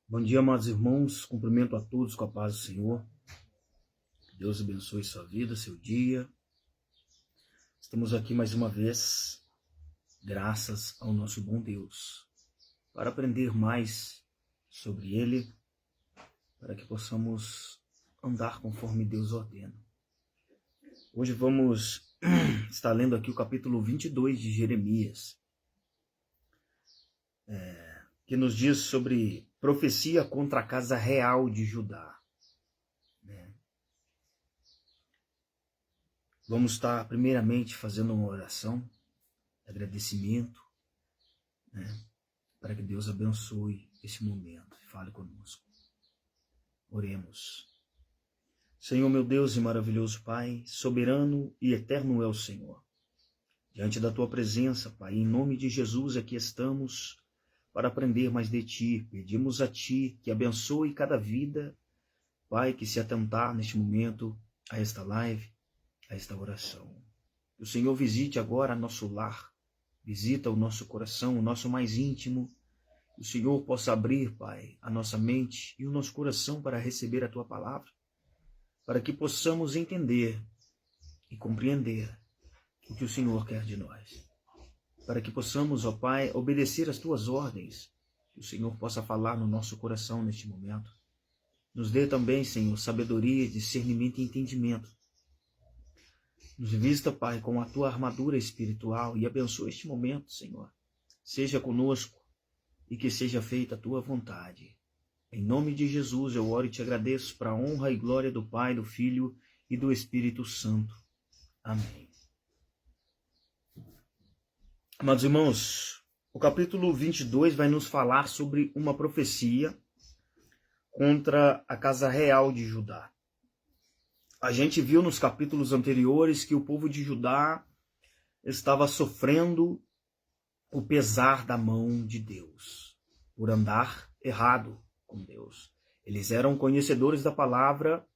Bom dia, amados irmãos. Cumprimento a todos com a paz do Senhor. Que Deus abençoe sua vida, seu dia. Estamos aqui mais uma vez, graças ao nosso bom Deus, para aprender mais sobre Ele, para que possamos andar conforme Deus ordena. Hoje vamos estar lendo aqui o capítulo 22 de Jeremias, que nos diz sobre profecia contra a casa real de Judá. Vamos estar primeiramente fazendo uma oração de agradecimento, para que Deus abençoe esse momento e fale conosco. Oremos. Senhor, meu Deus e maravilhoso Pai, soberano e eterno é o Senhor. Diante da Tua presença, Pai, em nome de Jesus, aqui estamos para aprender mais de Ti. Pedimos a Ti que abençoe cada vida, Pai, que se atentar neste momento a esta live, a esta oração. Que o Senhor visite agora nosso lar, visita o nosso coração, o nosso mais íntimo. Que o Senhor possa abrir, Pai, a nossa mente e o nosso coração para receber a Tua palavra, para que possamos entender e compreender o que o Senhor quer de nós. Para que possamos, ó Pai, obedecer às Tuas ordens, que o Senhor possa falar no nosso coração neste momento. Nos dê também, Senhor, sabedoria, discernimento e entendimento. Nos vista, Pai, com a Tua armadura espiritual e abençoe este momento, Senhor. Seja conosco e que seja feita a Tua vontade. Em nome de Jesus eu oro e te agradeço para a honra e glória do Pai, do Filho e do Espírito Santo. Amém. Amados irmãos, o capítulo 22 vai nos falar sobre uma profecia contra a casa real de Judá. A gente viu nos capítulos anteriores que o povo de Judá estava sofrendo o pesar da mão de Deus, por andar errado com Deus. Eles eram conhecedores da palavra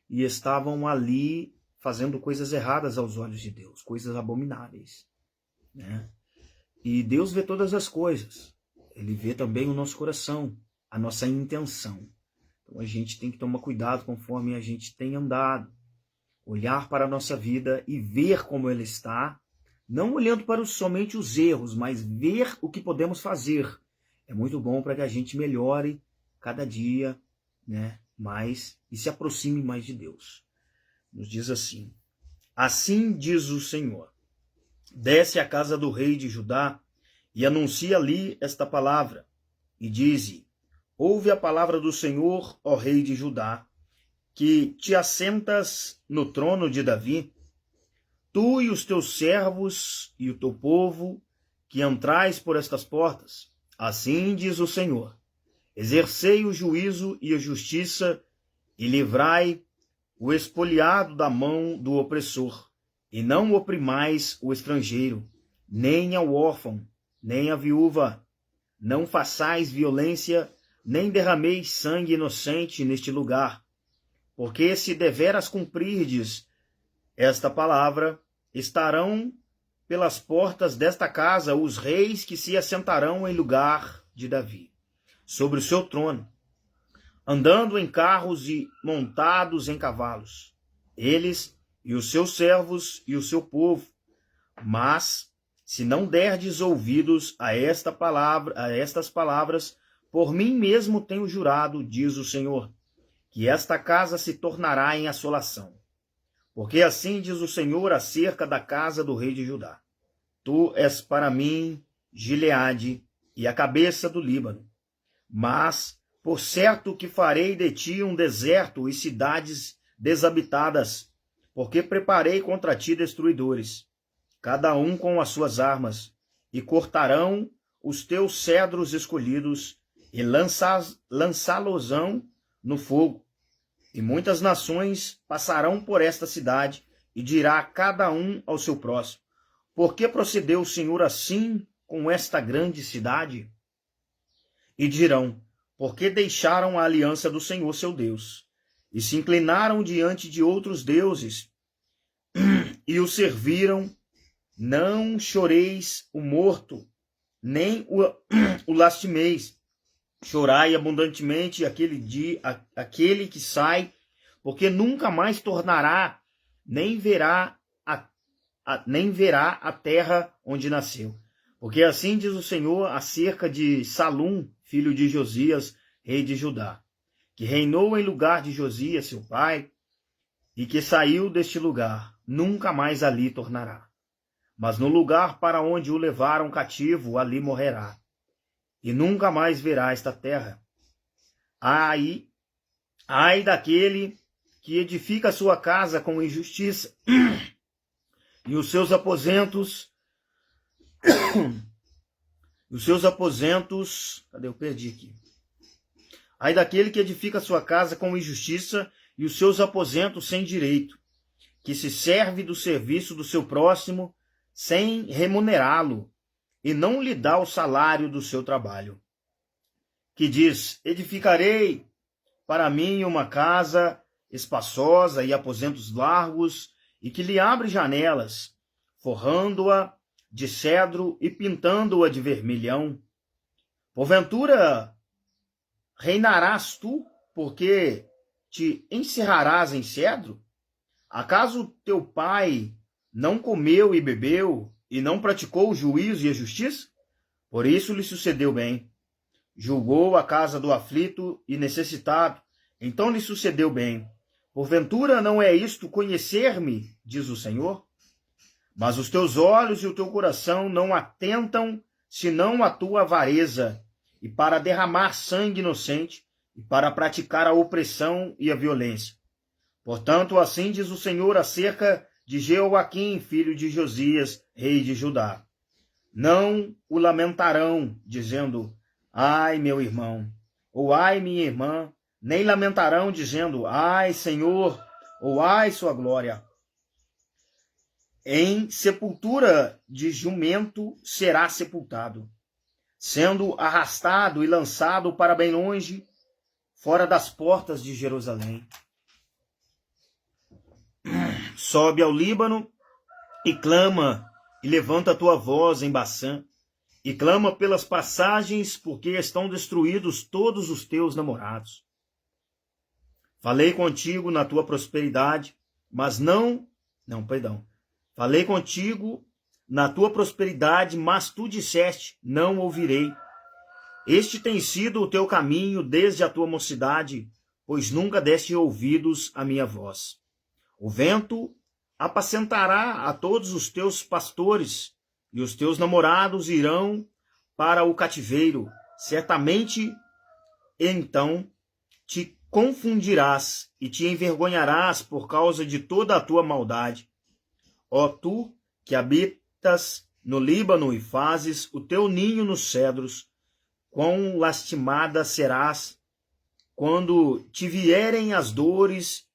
e estavam ali fazendo coisas erradas aos olhos de Deus, coisas abomináveis. E Deus vê todas as coisas. Ele vê também o nosso coração, a nossa intenção. Então a gente tem que tomar cuidado conforme a gente tem andado. Olhar para a nossa vida e ver como ela está, não olhando para somente os erros, mas ver o que podemos fazer. É muito bom para que a gente melhore cada dia, mais e se aproxime mais de Deus. Nos diz assim: assim diz o Senhor, desce à casa do rei de Judá e anuncia ali esta palavra, e dize: ouve a palavra do Senhor, ó rei de Judá, que te assentas no trono de Davi, tu e os teus servos e o teu povo que entrais por estas portas. Assim diz o Senhor: exercei o juízo e a justiça e livrai o espoliado da mão do opressor, e não oprimais o estrangeiro, nem ao órfão, nem à viúva. Não façais violência, nem derrameis sangue inocente neste lugar. Porque se deveras cumprirdes esta palavra, estarão pelas portas desta casa os reis que se assentarão em lugar de Davi, sobre o seu trono, andando em carros e montados em cavalos, eles e os seus servos e o seu povo. Mas se não derdes ouvidos a estas palavras, por mim mesmo tenho jurado, diz o Senhor, que esta casa se tornará em assolação. Porque assim diz o Senhor acerca da casa do rei de Judá: tu és para mim Gileade e a cabeça do Líbano. Mas, por certo que farei de ti um deserto e cidades desabitadas, porque preparei contra ti destruidores, cada um com as suas armas, e cortarão os teus cedros escolhidos, e lançá-los-ão no fogo. E muitas nações passarão por esta cidade, e dirá cada um ao seu próximo: por que procedeu o Senhor assim com esta grande cidade? E dirão: porque deixaram a aliança do Senhor seu Deus, e se inclinaram diante de outros deuses, e o serviram. Não choreis o morto, nem o lastimeis, chorai abundantemente aquele que sai, porque nunca mais tornará, nem verá a terra onde nasceu. Porque assim diz o Senhor acerca de Salum, filho de Josias, rei de Judá, que reinou em lugar de Josias, seu pai, e que saiu deste lugar, nunca mais ali tornará. Mas no lugar para onde o levaram cativo, ali morrerá, e nunca mais verá esta terra. Ai daquele que edifica a sua casa com injustiça, e os seus aposentos, cadê? Eu perdi aqui. Ai daquele que edifica a sua casa com injustiça e os seus aposentos sem direito, que se serve do serviço do seu próximo sem remunerá-lo, e não lhe dá o salário do seu trabalho. Que diz: edificarei para mim uma casa espaçosa e aposentos largos, e que lhe abre janelas, forrando-a de cedro e pintando-a de vermelhão. Porventura reinarás tu, porque te encerrarás em cedro? Acaso teu pai não comeu e bebeu, e não praticou o juízo e a justiça? Por isso lhe sucedeu bem. Julgou a casa do aflito e necessitado, então lhe sucedeu bem. Porventura não é isto conhecer-me, diz o Senhor? Mas os teus olhos e o teu coração não atentam, senão a tua avareza, e para derramar sangue inocente, e para praticar a opressão e a violência. Portanto, assim diz o Senhor acerca de Jeoaquim, filho de Josias, rei de Judá. Não o lamentarão, dizendo: ai, meu irmão, ou ai, minha irmã, nem lamentarão, dizendo: ai, Senhor, ou ai, sua glória. Em sepultura de jumento será sepultado, sendo arrastado e lançado para bem longe, fora das portas de Jerusalém. Sobe ao Líbano e clama, e levanta a tua voz em Baçã, e clama pelas passagens, porque estão destruídos todos os teus namorados. Falei contigo na tua prosperidade, mas Falei contigo na tua prosperidade, mas tu disseste: não ouvirei. Este tem sido o teu caminho desde a tua mocidade, pois nunca deste ouvidos à minha voz. O vento apacentará a todos os teus pastores, e os teus namorados irão para o cativeiro. Certamente, então, te confundirás e te envergonharás por causa de toda a tua maldade. Ó tu, que habitas no Líbano e fazes o teu ninho nos cedros, quão lastimada serás quando te vierem as dores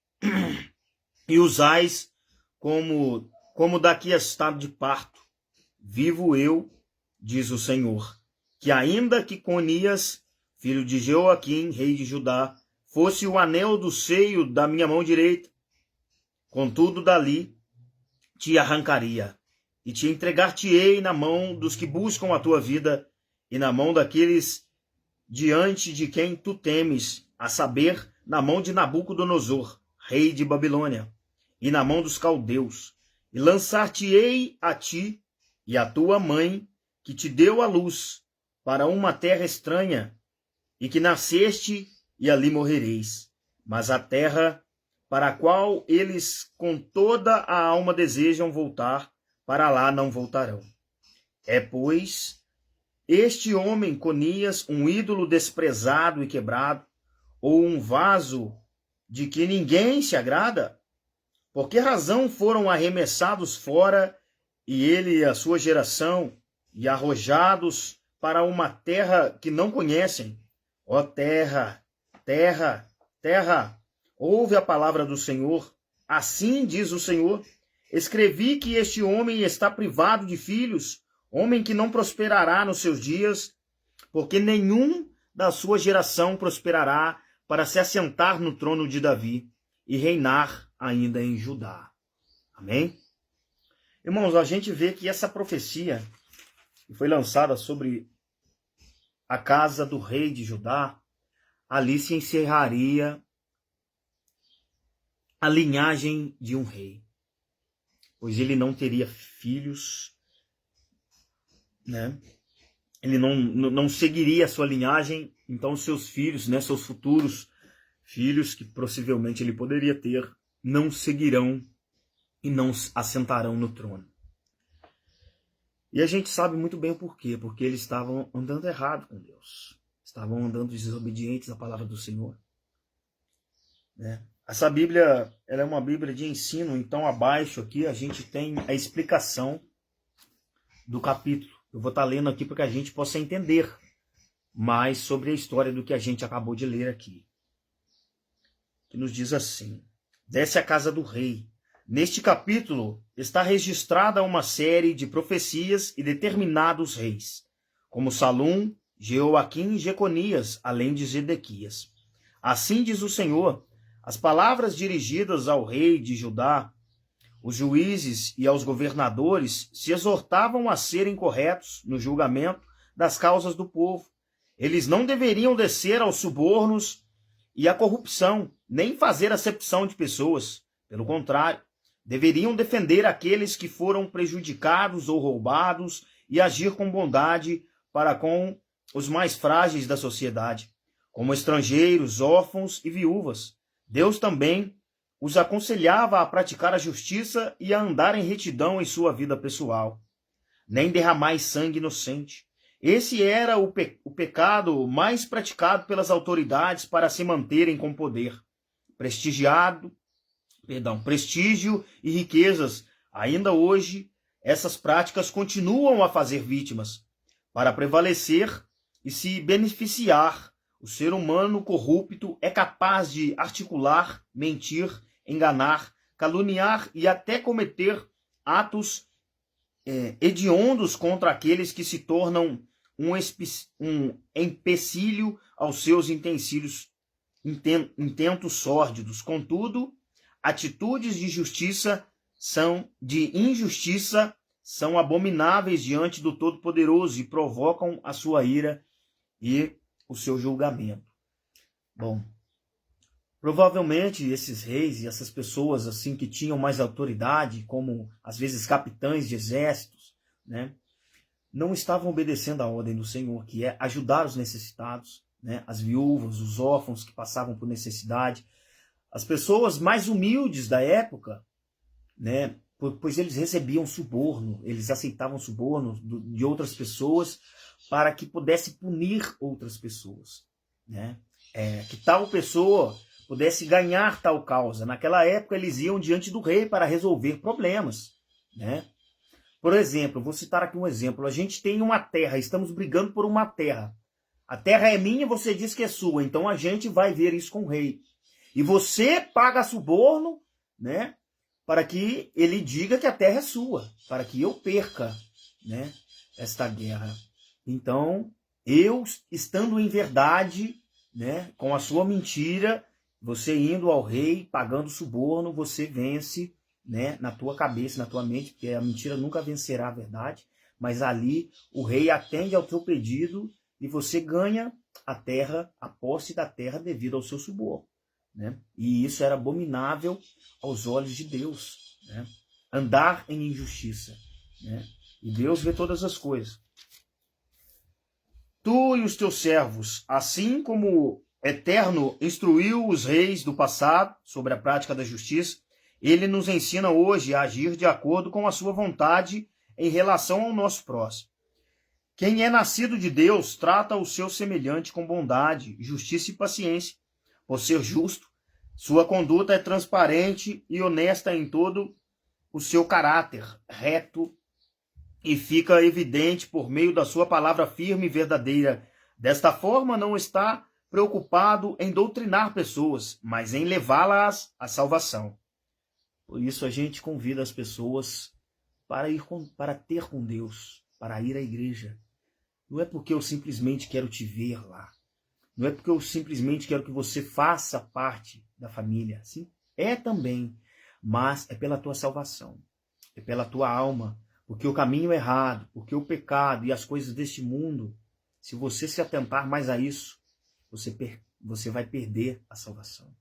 e usais como daqui a estado de parto. Vivo eu, diz o Senhor, que ainda que Conias, filho de Jeoaquim, rei de Judá, fosse o anel do seio da minha mão direita, contudo dali te arrancaria, e te entregar-te-ei na mão dos que buscam a tua vida, e na mão daqueles diante de quem tu temes, a saber, na mão de Nabucodonosor, rei de Babilônia, e na mão dos caldeus, e lançar-te-ei a ti e a tua mãe, que te deu a luz, para uma terra estranha, e que nasceste, e ali morrereis. Mas a terra para a qual eles com toda a alma desejam voltar, para lá não voltarão. É, pois, este homem, Conias, um ídolo desprezado e quebrado, ou um vaso de que ninguém se agrada? Por que razão foram arremessados fora, e ele e a sua geração, e arrojados para uma terra que não conhecem? Ó terra, terra, terra, ouve a palavra do Senhor. Assim diz o Senhor: escrevi que este homem está privado de filhos, homem que não prosperará nos seus dias, porque nenhum da sua geração prosperará para se assentar no trono de Davi e reinar ainda em Judá. Amém? Irmãos, a gente vê que essa profecia que foi lançada sobre a casa do rei de Judá, ali se encerraria a linhagem de um rei, pois ele não teria filhos, né? Ele não seguiria a sua linhagem, então seus filhos, né, seus futuros filhos, que possivelmente ele poderia ter, não seguirão e não assentarão no trono. E a gente sabe muito bem o porquê, porque eles estavam andando errado com Deus, estavam andando desobedientes à palavra do Senhor, né? Essa Bíblia, ela é uma Bíblia de ensino, então abaixo aqui a gente tem a explicação do capítulo. Eu vou estar lendo aqui para que a gente possa entender mais sobre a história do que a gente acabou de ler aqui. Que nos diz assim: desce à casa do rei. Neste capítulo está registrada uma série de profecias e determinados reis, como Salum, Jeoaquim e Jeconias, além de Zedequias. Assim diz o Senhor: as palavras dirigidas ao rei de Judá, os juízes e aos governadores se exortavam a serem corretos no julgamento das causas do povo. Eles não deveriam descer aos subornos e à corrupção, nem fazer acepção de pessoas. Pelo contrário, deveriam defender aqueles que foram prejudicados ou roubados e agir com bondade para com os mais frágeis da sociedade, como estrangeiros, órfãos e viúvas. Deus também os aconselhava a praticar a justiça e a andar em retidão em sua vida pessoal. Nem derramais sangue inocente. Esse era o pecado mais praticado pelas autoridades para se manterem com poder. Prestígio e riquezas. Ainda hoje, essas práticas continuam a fazer vítimas. Para prevalecer e se beneficiar, o ser humano corrupto é capaz de articular, mentir, enganar, caluniar e até cometer atos hediondos contra aqueles que se tornam um empecilho aos seus intentos sórdidos. Contudo, atitudes de injustiça são abomináveis diante do Todo-Poderoso e provocam a sua ira e o seu julgamento. Bom, provavelmente esses reis e essas pessoas assim que tinham mais autoridade, como às vezes capitães de exércitos, né, não estavam obedecendo a ordem do Senhor, que é ajudar os necessitados, né, as viúvas, os órfãos que passavam por necessidade, as pessoas mais humildes da época, né, pois eles recebiam suborno, eles aceitavam suborno de outras pessoas para que pudesse punir outras pessoas, né, que tal pessoa pudesse ganhar tal causa. Naquela época eles iam diante do rei para resolver problemas, né? Por exemplo, vou citar aqui um exemplo. A gente tem uma terra, estamos brigando por uma terra. A terra é minha, você diz que é sua, então a gente vai ver isso com o rei. E você paga suborno, né, para que ele diga que a terra é sua, para que eu perca, né, esta guerra. Então, eu estando em verdade, né, com a sua mentira, você indo ao rei, pagando suborno, você vence, né, na tua cabeça, na tua mente, porque a mentira nunca vencerá a verdade, mas ali o rei atende ao teu pedido e você ganha a terra, a posse da terra devido ao seu suborno, né? E isso era abominável aos olhos de Deus, né? Andar em injustiça, né? E Deus vê todas as coisas. Tu e os teus servos, assim como Eterno instruiu os reis do passado sobre a prática da justiça, ele nos ensina hoje a agir de acordo com a sua vontade em relação ao nosso próximo. Quem é nascido de Deus trata o seu semelhante com bondade, justiça e paciência. Por ser justo, sua conduta é transparente e honesta em todo o seu caráter, reto, e fica evidente por meio da sua palavra firme e verdadeira. Desta forma, não está preocupado em doutrinar pessoas, mas em levá-las à salvação. Por isso a gente convida as pessoas para ter com Deus, para ir à igreja. Não é porque eu simplesmente quero te ver lá. Não é porque eu simplesmente quero que você faça parte da família. Sim, é também, mas é pela tua salvação, é pela tua alma, porque o caminho errado, porque o pecado e as coisas deste mundo se você se atentar mais a isso, você vai perder a salvação.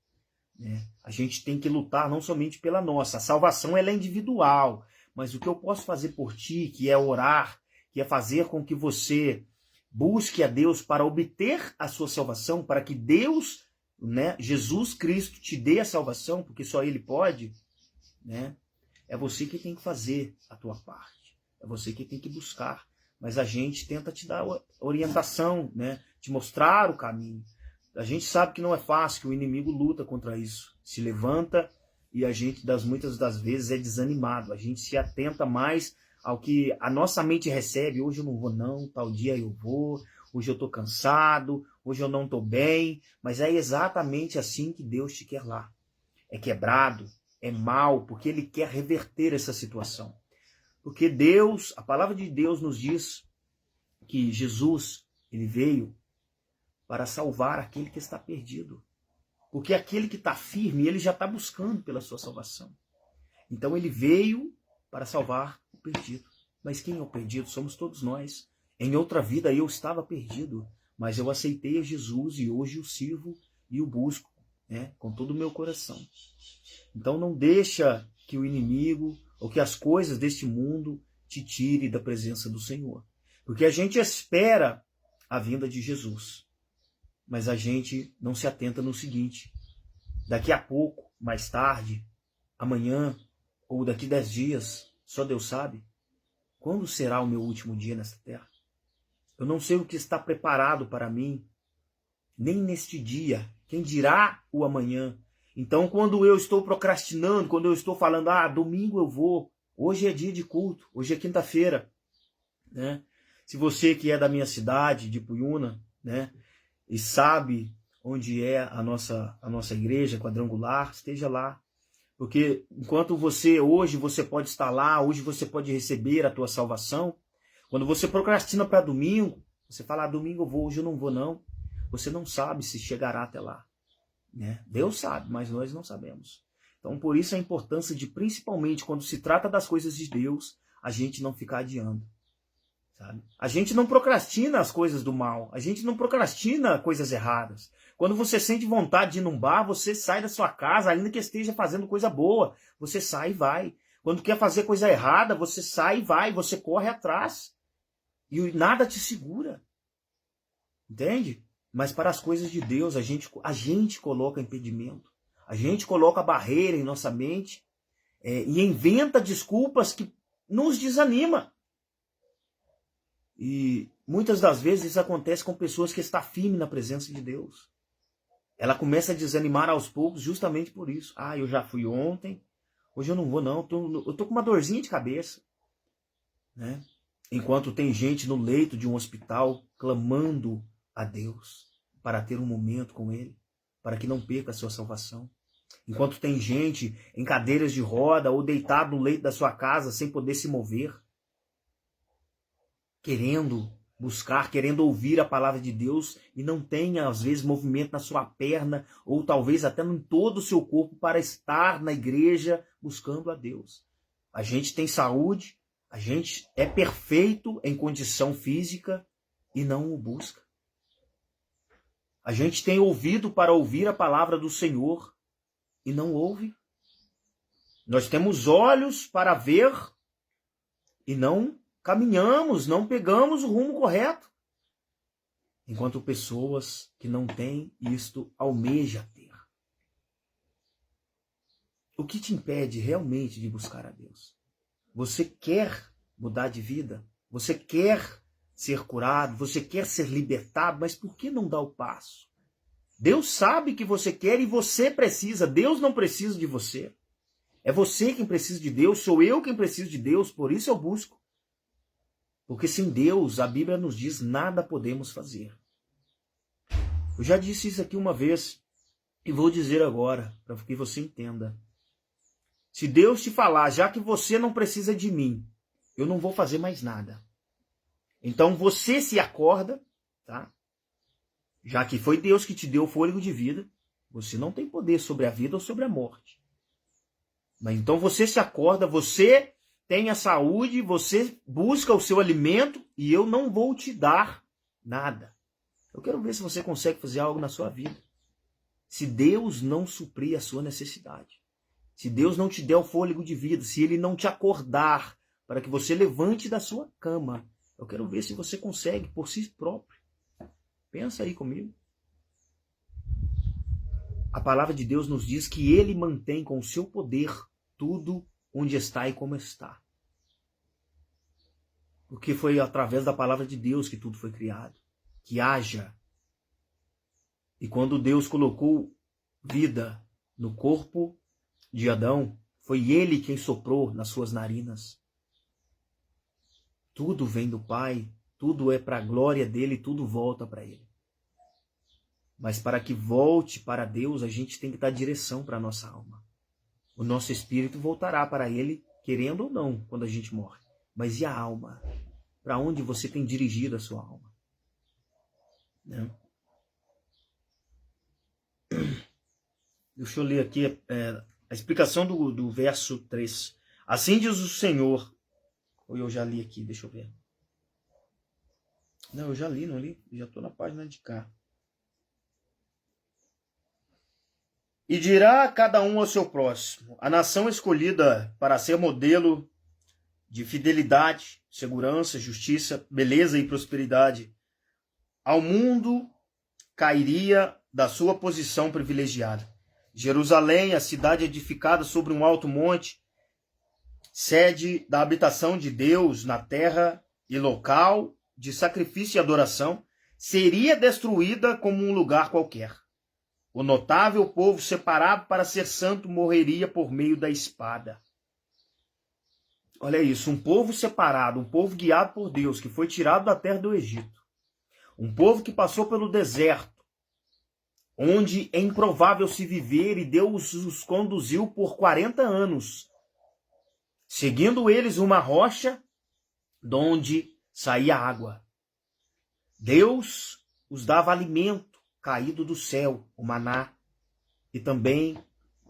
Né? A gente tem que lutar não somente pela nossa. A salvação ela é individual, mas o que eu posso fazer por ti, que é orar, que é fazer com que você busque a Deus para obter a sua salvação, para que Deus, né, Jesus Cristo, te dê a salvação, porque só Ele pode, né? É você que tem que fazer a tua parte. É você que tem que buscar. Mas a gente tenta te dar orientação, né? Te mostrar o caminho. A gente sabe que não é fácil, que o inimigo luta contra isso. Se levanta e a gente, muitas das vezes, é desanimado. A gente se atenta mais ao que a nossa mente recebe. Hoje eu não vou não, tal dia eu vou. Hoje eu estou cansado, hoje eu não estou bem. Mas é exatamente assim que Deus te quer lá. É quebrado, é mal, porque Ele quer reverter essa situação. Porque Deus, a palavra de Deus nos diz que Jesus, Ele veio para salvar aquele que está perdido. Porque aquele que está firme, ele já está buscando pela sua salvação. Então Ele veio para salvar o perdido. Mas quem é o perdido? Somos todos nós. Em outra vida eu estava perdido, mas eu aceitei a Jesus e hoje o sirvo e o busco, né, com todo o meu coração. Então não deixa que o inimigo ou que as coisas deste mundo te tire da presença do Senhor. Porque a gente espera a vinda de Jesus, mas a gente não se atenta no seguinte: daqui a pouco, mais tarde, amanhã ou daqui 10 dias, só Deus sabe, quando será o meu último dia nesta terra? Eu não sei o que está preparado para mim, nem neste dia, quem dirá o amanhã. Então, quando eu estou procrastinando, quando eu estou falando, domingo eu vou, hoje é dia de culto, hoje é quinta-feira, né? Se você que é da minha cidade, de Puyuna, né, e sabe onde é a nossa igreja quadrangular, esteja lá. Porque enquanto hoje você pode estar lá, hoje você pode receber a tua salvação, quando você procrastina para domingo, você fala, domingo eu vou, hoje eu não vou não, você não sabe se chegará até lá. Né? Deus sabe, mas nós não sabemos. Então por isso a importância de, principalmente quando se trata das coisas de Deus, a gente não ficar adiando. Sabe? A gente não procrastina as coisas do mal, a gente não procrastina coisas erradas. Quando você sente vontade de ir num bar, você sai da sua casa, ainda que esteja fazendo coisa boa, você sai e vai. Quando quer fazer coisa errada, você sai e vai, você corre atrás. E nada te segura. Entende? Mas para as coisas de Deus, a gente coloca impedimento. A gente coloca barreira em nossa mente e inventa desculpas que nos desanima. E muitas das vezes isso acontece com pessoas que estão firmes na presença de Deus. Ela começa a desanimar aos poucos justamente por isso. Eu já fui ontem, hoje eu não vou não, eu tô com uma dorzinha de cabeça. Né? Enquanto tem gente no leito de um hospital clamando a Deus para ter um momento com Ele, para que não perca a sua salvação. Enquanto tem gente em cadeiras de roda ou deitado no leito da sua casa sem poder se mover, querendo buscar, querendo ouvir a palavra de Deus e não tem, às vezes, movimento na sua perna ou talvez até em todo o seu corpo para estar na igreja buscando a Deus. A gente tem saúde, a gente é perfeito em condição física e não o busca. A gente tem ouvido para ouvir a palavra do Senhor e não ouve. Nós temos olhos para ver e não caminhamos, não pegamos o rumo correto. Enquanto pessoas que não têm isto almejam ter. O que te impede realmente de buscar a Deus? Você quer mudar de vida? Você quer ser curado? Você quer ser libertado? Mas por que não dá o passo? Deus sabe que você quer e você precisa. Deus não precisa de você. É você quem precisa de Deus, sou eu quem preciso de Deus, por isso eu busco. Porque sem Deus, a Bíblia nos diz, nada podemos fazer. Eu já disse isso aqui uma vez e vou dizer agora, para que você entenda. Se Deus te falar, já que você não precisa de mim, eu não vou fazer mais nada. Então você se acorda, tá? Já que foi Deus que te deu o fôlego de vida, você não tem poder sobre a vida ou sobre a morte. Mas então você se acorda, você tem a saúde, você busca o seu alimento e eu não vou te dar Nada. Eu quero ver se você consegue fazer algo na sua vida. Se Deus não suprir a sua necessidade, se Deus não te der o fôlego de vida, se Ele não te acordar para que você levante da sua cama, eu quero ver se você consegue por si próprio. Pensa aí comigo. A palavra de Deus nos diz que Ele mantém com o seu poder tudo onde está e como está. Porque foi através da palavra de Deus que tudo foi criado. Que haja. E quando Deus colocou vida no corpo de Adão, foi Ele quem soprou nas suas narinas. Tudo vem do Pai, tudo é para a glória dEle, tudo volta para Ele. Mas para que volte para Deus, a gente tem que dar direção para a nossa alma. O nosso espírito voltará para Ele, querendo ou não, quando a gente morre. Mas e a alma? Para onde você tem dirigido a sua alma? Né? Deixa eu ler aqui a explicação do verso 3. Assim diz o Senhor. Ou eu já li aqui, deixa eu ver. Não, eu já li, não li? Já estou na página de cá. E dirá cada um ao seu próximo: a nação escolhida para ser modelo de fidelidade, segurança, justiça, beleza e prosperidade ao mundo cairia da sua posição privilegiada. Jerusalém, a cidade edificada sobre um alto monte, sede da habitação de Deus na terra e local de sacrifício e adoração, seria destruída como um lugar qualquer. O notável povo separado para ser santo morreria por meio da espada. Olha isso, um povo separado, um povo guiado por Deus, que foi tirado da terra do Egito. Um povo que passou pelo deserto, onde é improvável se viver, e Deus os conduziu por 40 anos, seguindo eles uma rocha de onde saía água. Deus os dava alimento caído do céu, o maná, e também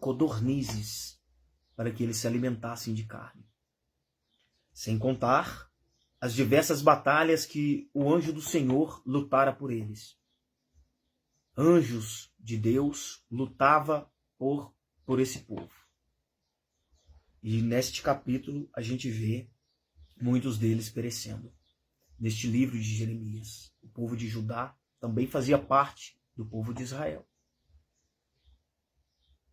codornizes, para que eles se alimentassem de carne. Sem contar as diversas batalhas que o anjo do Senhor lutara por eles. Anjos de Deus lutavam por esse povo. E neste capítulo a gente vê muitos deles perecendo. Neste livro de Jeremias, o povo de Judá também fazia parte do povo de Israel.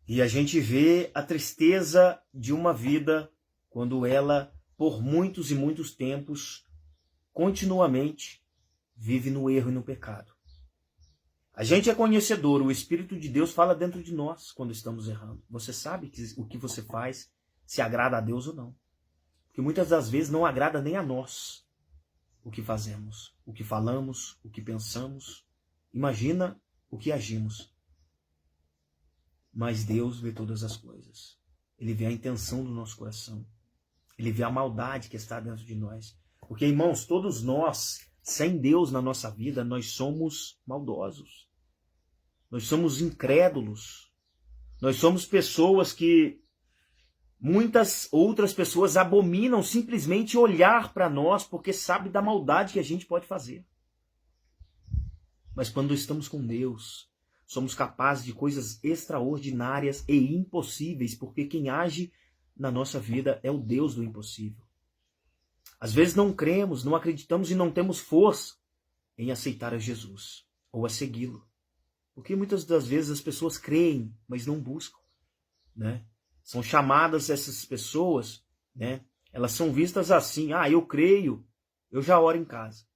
E a gente vê a tristeza de uma vida quando ela, por muitos e muitos tempos, continuamente vive no erro e no pecado. A gente é conhecedor, o Espírito de Deus fala dentro de nós quando estamos errando. Você sabe o que você faz, se agrada a Deus ou não. Porque muitas das vezes não agrada nem a nós o que fazemos, o que falamos, o que pensamos. Imagina o que agimos. Mas Deus vê todas as coisas. Ele vê a intenção do nosso coração. Ele vê a maldade que está dentro de nós. Porque, irmãos, todos nós, sem Deus na nossa vida, nós somos maldosos. Nós somos incrédulos. Nós somos pessoas que muitas outras pessoas abominam simplesmente olhar para nós porque sabe da maldade que a gente pode fazer. Mas quando estamos com Deus, somos capazes de coisas extraordinárias e impossíveis, porque quem age na nossa vida é o Deus do impossível. Às vezes não cremos, não acreditamos e não temos força em aceitar a Jesus ou a segui-lo. Porque muitas das vezes as pessoas creem, mas não buscam, né? São chamadas essas pessoas, né? Elas são vistas assim: eu creio, eu já oro em casa.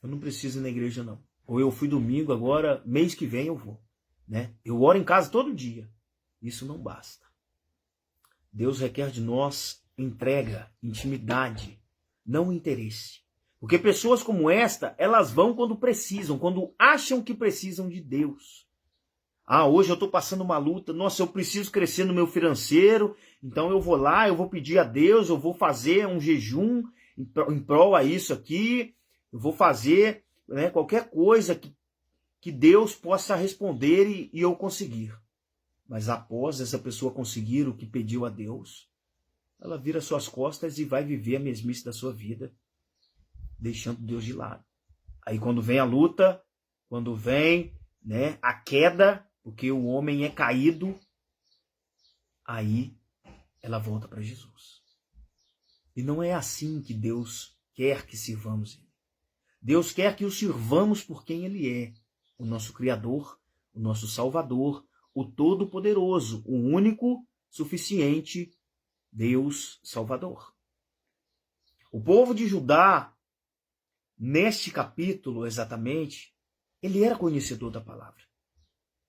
Eu não preciso ir na igreja não. Ou eu fui domingo, agora mês que vem eu vou, né? Eu oro em casa todo dia. Isso não basta. Deus requer de nós entrega, intimidade, não interesse. Porque pessoas como esta, elas vão quando precisam, quando acham que precisam de Deus. Hoje eu estou passando uma luta, nossa, eu preciso crescer no meu financeiro, então eu vou lá, eu vou pedir a Deus, eu vou fazer um jejum em prol a isso aqui, eu vou fazer, né, qualquer coisa que Deus possa responder e eu conseguir. Mas após essa pessoa conseguir o que pediu a Deus, ela vira suas costas e vai viver a mesmice da sua vida, deixando Deus de lado. Aí quando vem a luta, quando vem, né, a queda, porque o homem é caído, aí ela volta para Jesus. E não é assim que Deus quer que sirvamos Ele. Deus quer que o sirvamos por quem Ele é, o nosso Criador, o nosso Salvador, o Todo-Poderoso, o único, suficiente Deus Salvador. O povo de Judá, neste capítulo exatamente, ele era conhecedor da palavra.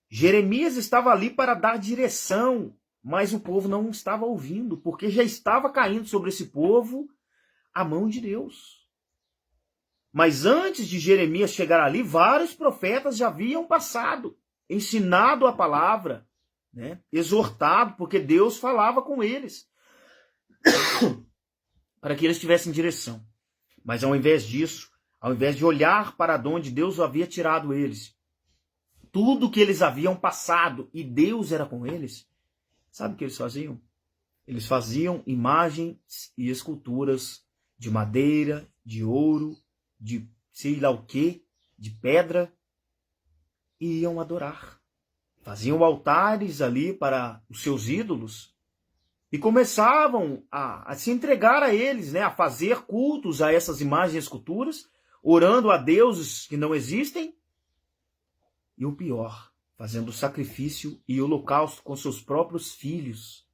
Jeremias estava ali para dar direção, mas o povo não estava ouvindo, porque já estava caindo sobre esse povo a mão de Deus. Mas antes de Jeremias chegar ali, vários profetas já haviam passado, ensinado a palavra, né? Exortado, porque Deus falava com eles, para que eles tivessem direção. Mas ao invés disso, ao invés de olhar para onde Deus havia tirado eles, tudo que eles haviam passado e Deus era com eles, sabe o que eles faziam? Eles faziam imagens e esculturas de madeira, de ouro, de sei lá o que, de pedra, e iam adorar. Faziam altares ali para os seus ídolos e começavam a se entregar a eles, né, a fazer cultos a essas imagens e esculturas, orando a deuses que não existem. E o pior, fazendo sacrifício e holocausto com seus próprios filhos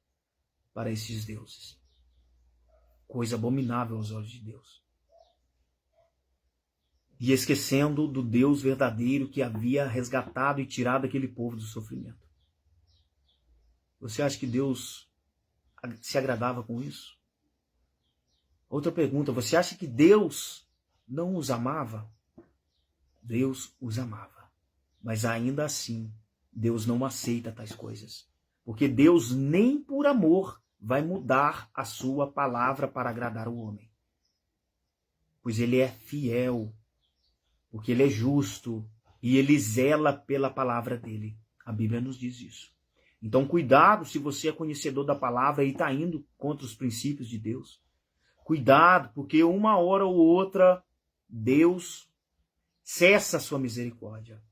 para esses deuses. Coisa abominável aos olhos de Deus. E esquecendo do Deus verdadeiro que havia resgatado e tirado aquele povo do sofrimento. Você acha que Deus se agradava com isso? Outra pergunta, você acha que Deus não os amava? Deus os amava. Mas ainda assim, Deus não aceita tais coisas. Porque Deus nem por amor vai mudar a sua palavra para agradar o homem. Pois Ele é fiel, porque Ele é justo e Ele zela pela palavra dEle. A Bíblia nos diz isso. Então cuidado se você é conhecedor da palavra e está indo contra os princípios de Deus. Cuidado, porque uma hora ou outra Deus cessa a sua misericórdia.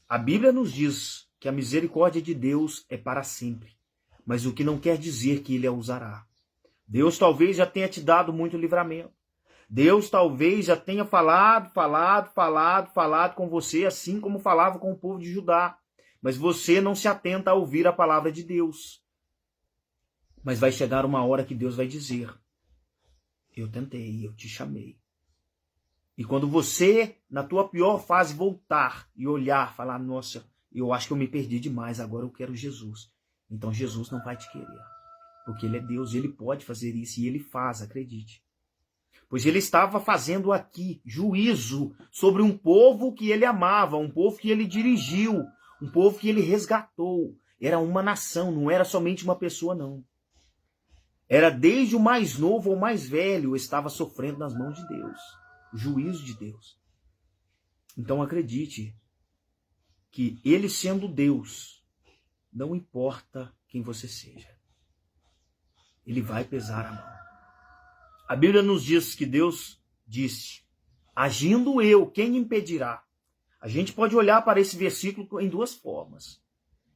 A Bíblia nos diz que a misericórdia de Deus é para sempre, mas o que não quer dizer que Ele a usará. Deus talvez já tenha te dado muito livramento. Deus talvez já tenha falado com você, assim como falava com o povo de Judá. Mas você não se atenta a ouvir a palavra de Deus. Mas vai chegar uma hora que Deus vai dizer: eu tentei, eu te chamei. E quando você, na tua pior fase, voltar e olhar, falar, nossa, eu acho que eu me perdi demais, agora eu quero Jesus. Então Jesus não vai te querer. Porque Ele é Deus, Ele pode fazer isso e Ele faz, acredite. Pois Ele estava fazendo aqui juízo sobre um povo que Ele amava, um povo que Ele dirigiu, um povo que Ele resgatou. Era uma nação, não era somente uma pessoa, não. Era desde o mais novo ao mais velho, estava sofrendo nas mãos de Deus. O juízo de Deus. Então acredite que Ele sendo Deus, não importa quem você seja, Ele vai pesar a mão. A Bíblia nos diz que Deus disse: agindo eu, quem impedirá? A gente pode olhar para esse versículo em duas formas.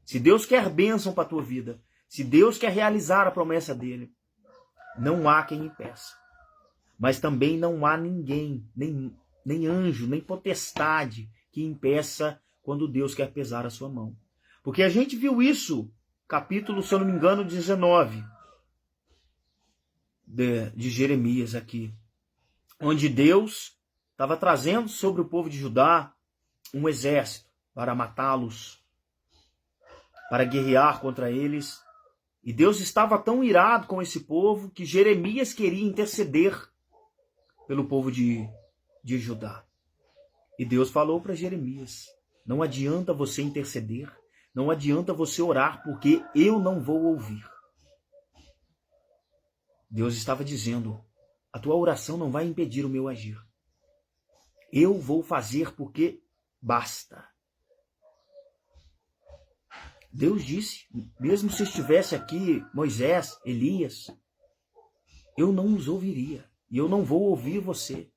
Se Deus quer bênção para a tua vida, se Deus quer realizar a promessa dele, não há quem impeça. Mas também não há ninguém, nem anjo, nem potestade que impeça quando Deus quer pesar a sua mão. Porque a gente viu isso, capítulo, se eu não me engano, 19 de Jeremias aqui, onde Deus estava trazendo sobre o povo de Judá um exército para matá-los, para guerrear contra eles. E Deus estava tão irado com esse povo que Jeremias queria interceder pelo povo de Judá. E Deus falou para Jeremias: não adianta você interceder, não adianta você orar, porque eu não vou ouvir. Deus estava dizendo: a tua oração não vai impedir o meu agir. Eu vou fazer porque basta. Deus disse, mesmo se estivesse aqui Moisés, Elias, eu não os ouviria. E eu não vou ouvir você.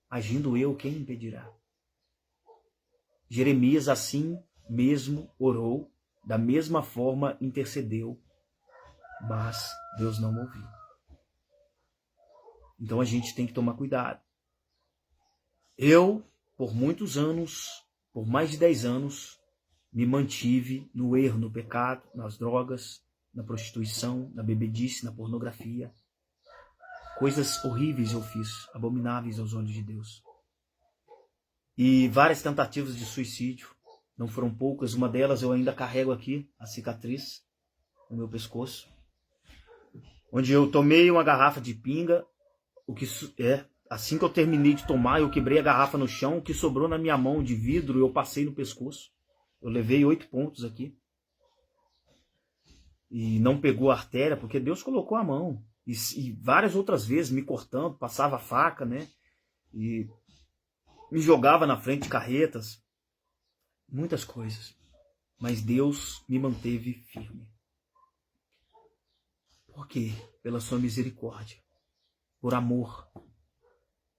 Agindo eu, quem impedirá? Jeremias assim mesmo orou, da mesma forma intercedeu, mas Deus não ouviu. Então a gente tem que tomar cuidado. Eu, por muitos anos, por mais de 10 anos, me mantive no erro, no pecado, nas drogas, na prostituição, na bebedice, na pornografia. Coisas horríveis eu fiz, abomináveis aos olhos de Deus. E várias tentativas de suicídio, não foram poucas. Uma delas eu ainda carrego aqui, a cicatriz no meu pescoço, onde eu tomei uma garrafa de pinga, assim que eu terminei de tomar, eu quebrei a garrafa no chão, o que sobrou na minha mão de vidro eu passei no pescoço. Eu levei 8 pontos aqui. E não pegou a artéria, porque Deus colocou a mão. E várias outras vezes me cortando, passava a faca, né? E me jogava na frente de carretas. Muitas coisas. Mas Deus me manteve firme. Por quê? Pela sua misericórdia. Por amor.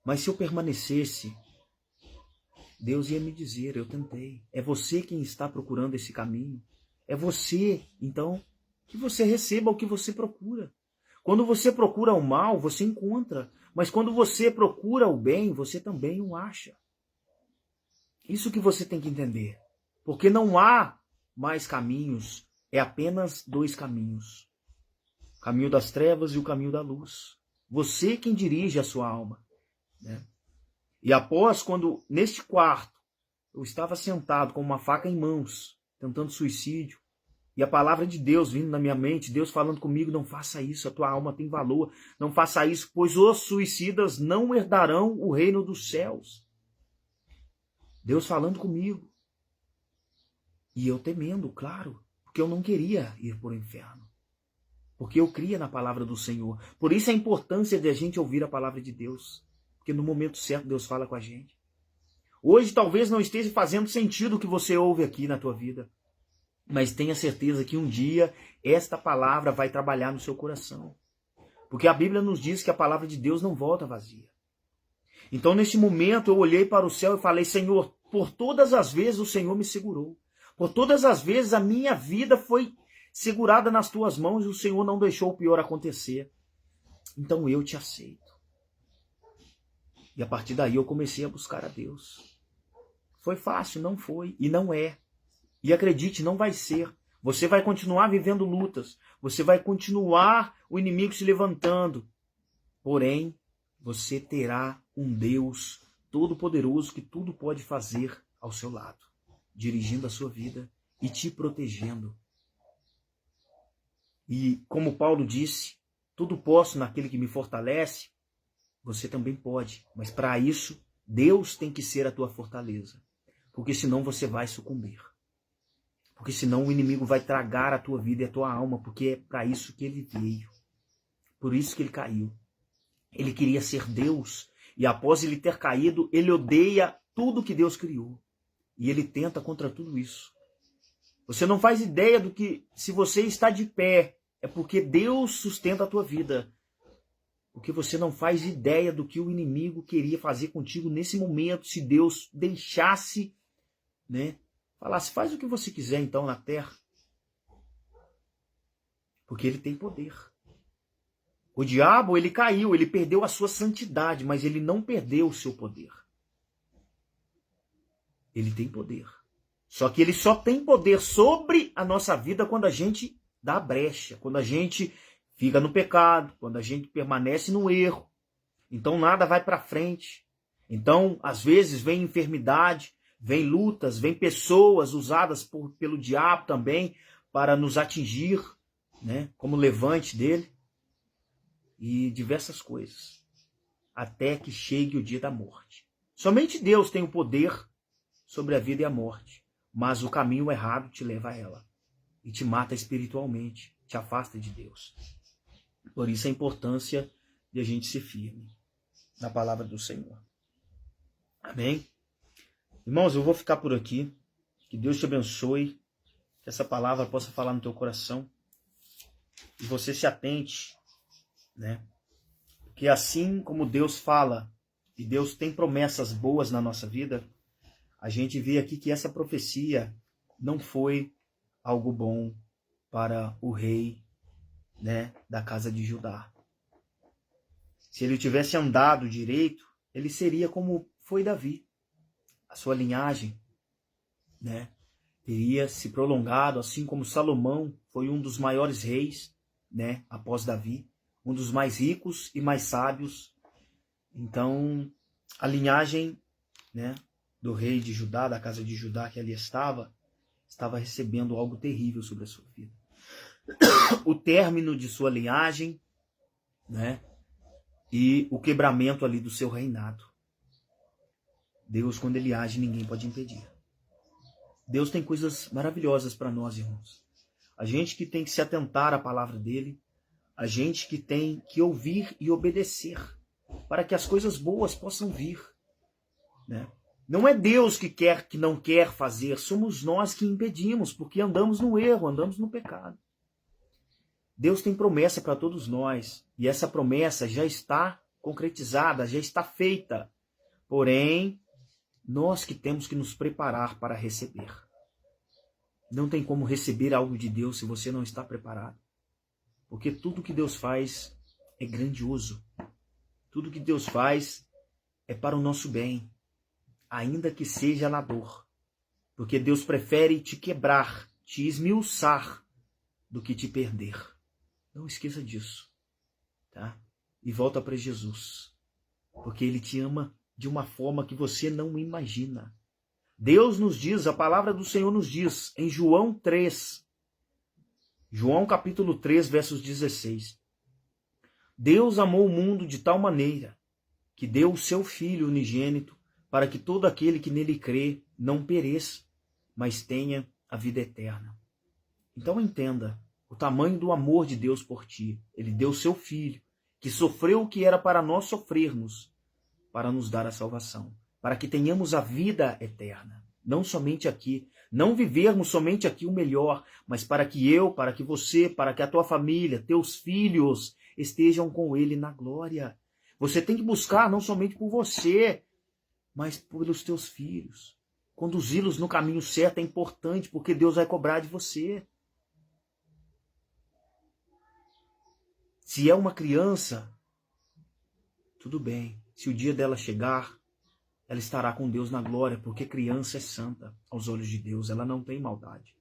Mas se eu permanecesse, Deus ia me dizer, eu tentei. É você quem está procurando esse caminho. É você, então, que você receba o que você procura. Quando você procura o mal, você encontra. Mas quando você procura o bem, você também o acha. Isso que você tem que entender. Porque não há mais caminhos, é apenas 2 caminhos. O caminho das trevas e o caminho da luz. Você quem dirige a sua alma. Né? E após, quando neste quarto, eu estava sentado com uma faca em mãos, tentando suicídio, e a palavra de Deus vindo na minha mente, Deus falando comigo, não faça isso, a tua alma tem valor, não faça isso, pois os suicidas não herdarão o reino dos céus. Deus falando comigo. E eu temendo, claro, porque eu não queria ir para o inferno. Porque eu cria na palavra do Senhor. Por isso a importância de a gente ouvir a palavra de Deus. Porque no momento certo Deus fala com a gente. Hoje talvez não esteja fazendo sentido o que você ouve aqui na tua vida. Mas tenha certeza que um dia esta palavra vai trabalhar no seu coração. Porque a Bíblia nos diz que a palavra de Deus não volta vazia. Então neste momento eu olhei para o céu e falei, Senhor, por todas as vezes o Senhor me segurou. Por todas as vezes a minha vida foi segurada nas tuas mãos e o Senhor não deixou o pior acontecer. Então eu te aceito. E a partir daí eu comecei a buscar a Deus. Foi fácil? Não foi. E não é. E acredite, não vai ser. Você vai continuar vivendo lutas. Você vai continuar o inimigo se levantando. Porém, você terá um Deus todo-poderoso que tudo pode fazer ao seu lado, dirigindo a sua vida e te protegendo. E como Paulo disse, tudo posso naquele que me fortalece, você também pode. Mas para isso, Deus tem que ser a tua fortaleza. Porque senão você vai sucumbir. Porque senão o inimigo vai tragar a tua vida e a tua alma, porque é para isso que ele veio. Por isso que ele caiu. Ele queria ser Deus, e após ele ter caído, ele odeia tudo que Deus criou. E ele tenta contra tudo isso. Você não faz ideia do que, se você está de pé, é porque Deus sustenta a tua vida. Porque você não faz ideia do que o inimigo queria fazer contigo nesse momento, se Deus deixasse, né, falasse, faz o que você quiser então na terra. Porque ele tem poder. O diabo, ele caiu, ele perdeu a sua santidade, mas ele não perdeu o seu poder. Ele tem poder. Só que ele só tem poder sobre a nossa vida quando a gente dá a brecha, quando a gente fica no pecado, quando a gente permanece no erro. Então nada vai para frente. Então, às vezes, vem enfermidade, vem lutas, vem pessoas usadas pelo diabo também para nos atingir, né, como levante dele. E diversas coisas, até que chegue o dia da morte. Somente Deus tem o poder sobre a vida e a morte, mas o caminho errado te leva a ela, e te mata espiritualmente, te afasta de Deus. Por isso a importância de a gente ser firme na palavra do Senhor. Amém? Irmãos, eu vou ficar por aqui, que Deus te abençoe, que essa palavra possa falar no teu coração, e você se atente, né? Porque assim como Deus fala e Deus tem promessas boas na nossa vida, a gente vê aqui que essa profecia não foi algo bom para o rei, né, da casa de Judá. Se ele tivesse andado direito, ele seria como foi Davi. A sua linhagem, né, teria se prolongado, assim como Salomão foi um dos maiores reis, né, após Davi, um dos mais ricos e mais sábios. Então, a linhagem, né, do rei de Judá, da casa de Judá que ali estava recebendo algo terrível sobre a sua vida. O término de sua linhagem, né, e o quebramento ali do seu reinado. Deus, quando ele age, ninguém pode impedir. Deus tem coisas maravilhosas para nós, irmãos. A gente que tem que se atentar à palavra dele, a gente que tem que ouvir e obedecer, para que as coisas boas possam vir, né? Não é Deus que não quer fazer, somos nós que impedimos, porque andamos no erro, andamos no pecado. Deus tem promessa para todos nós, e essa promessa já está concretizada, já está feita. Porém, nós que temos que nos preparar para receber. Não tem como receber algo de Deus se você não está preparado. Porque tudo que Deus faz é grandioso. Tudo que Deus faz é para o nosso bem, ainda que seja na dor. Porque Deus prefere te quebrar, te esmiuçar, do que te perder. Não esqueça disso, tá? E volta para Jesus, porque Ele te ama de uma forma que você não imagina. Deus nos diz, a palavra do Senhor nos diz, em João 3, João capítulo 3, versos 16. Deus amou o mundo de tal maneira que deu o seu Filho unigênito para que todo aquele que nele crê não pereça, mas tenha a vida eterna. Então entenda o tamanho do amor de Deus por ti. Ele deu o seu Filho, que sofreu o que era para nós sofrermos, para nos dar a salvação, para que tenhamos a vida eterna. Não somente aqui, não vivermos somente aqui o melhor, mas para que eu, para que você, para que a tua família, teus filhos estejam com Ele na glória. Você tem que buscar não somente por você, mas pelos teus filhos. Conduzi-los no caminho certo é importante, porque Deus vai cobrar de você. Se é uma criança, tudo bem. Se o dia dela chegar, ela estará com Deus na glória, porque criança é santa aos olhos de Deus, ela não tem maldade.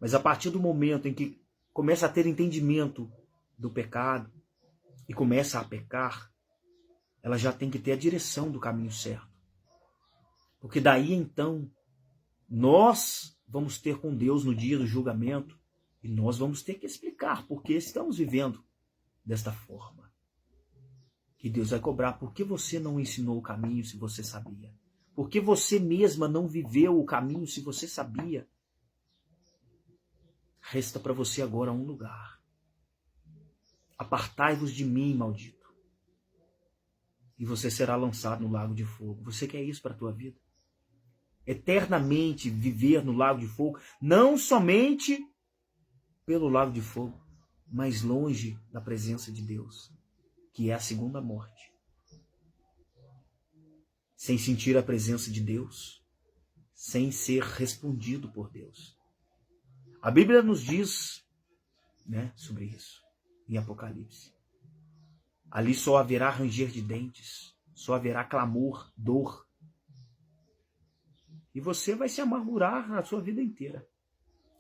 Mas a partir do momento em que começa a ter entendimento do pecado e começa a pecar, ela já tem que ter a direção do caminho certo. Porque daí então, nós vamos ter com Deus no dia do julgamento e nós vamos ter que explicar porque estamos vivendo desta forma. Que Deus vai cobrar. Por que você não ensinou o caminho se você sabia? Por que você mesma não viveu o caminho se você sabia? Resta para você agora um lugar. Apartai-vos de mim, maldito. E você será lançado no lago de fogo. Você quer isso para a tua vida? Eternamente viver no lago de fogo, não somente pelo lago de fogo, mas longe da presença de Deus, que é a segunda morte. Sem sentir a presença de Deus, sem ser respondido por Deus. A Bíblia nos diz, né, sobre isso, em Apocalipse. Ali só haverá ranger de dentes, só haverá clamor, dor. E você vai se amargurar a sua vida inteira,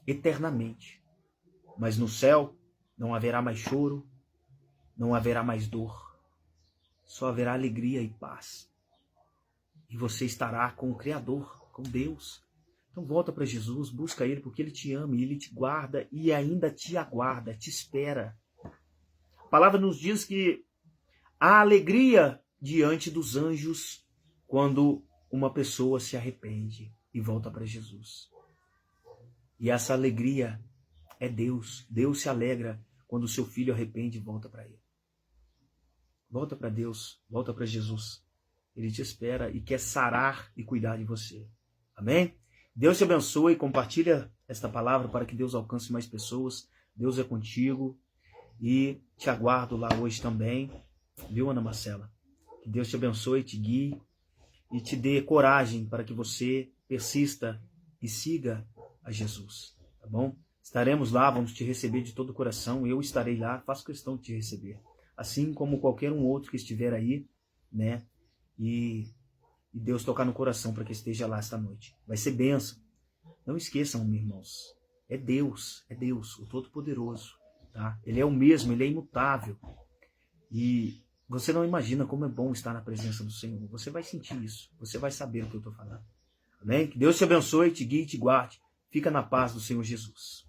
eternamente. Mas no céu não haverá mais choro, não haverá mais dor. Só haverá alegria e paz. E você estará com o Criador, com Deus. Então volta para Jesus, busca Ele, porque Ele te ama e Ele te guarda e ainda te aguarda, te espera. A palavra nos diz que há alegria diante dos anjos quando uma pessoa se arrepende e volta para Jesus. E essa alegria é Deus. Deus se alegra quando o seu filho arrepende e volta para Ele. Volta para Deus, volta para Jesus. Ele te espera e quer sarar e cuidar de você. Amém? Deus te abençoe, compartilha esta palavra para que Deus alcance mais pessoas. Deus é contigo e te aguardo lá hoje também. Viu, Ana Marcela? Que Deus te abençoe, te guie e te dê coragem para que você persista e siga a Jesus, tá bom? Estaremos lá, vamos te receber de todo o coração, eu estarei lá, faço questão de te receber. Assim como qualquer um outro que estiver aí, né? E Deus tocar no coração para que esteja lá esta noite. Vai ser bênção. Não esqueçam, meus irmãos, é Deus, o Todo-Poderoso, tá? Ele é o mesmo, ele é imutável. E você não imagina como é bom estar na presença do Senhor. Você vai sentir isso, você vai saber o que eu estou falando. Amém? Que Deus te abençoe, te guie e te guarde. Fica na paz do Senhor Jesus.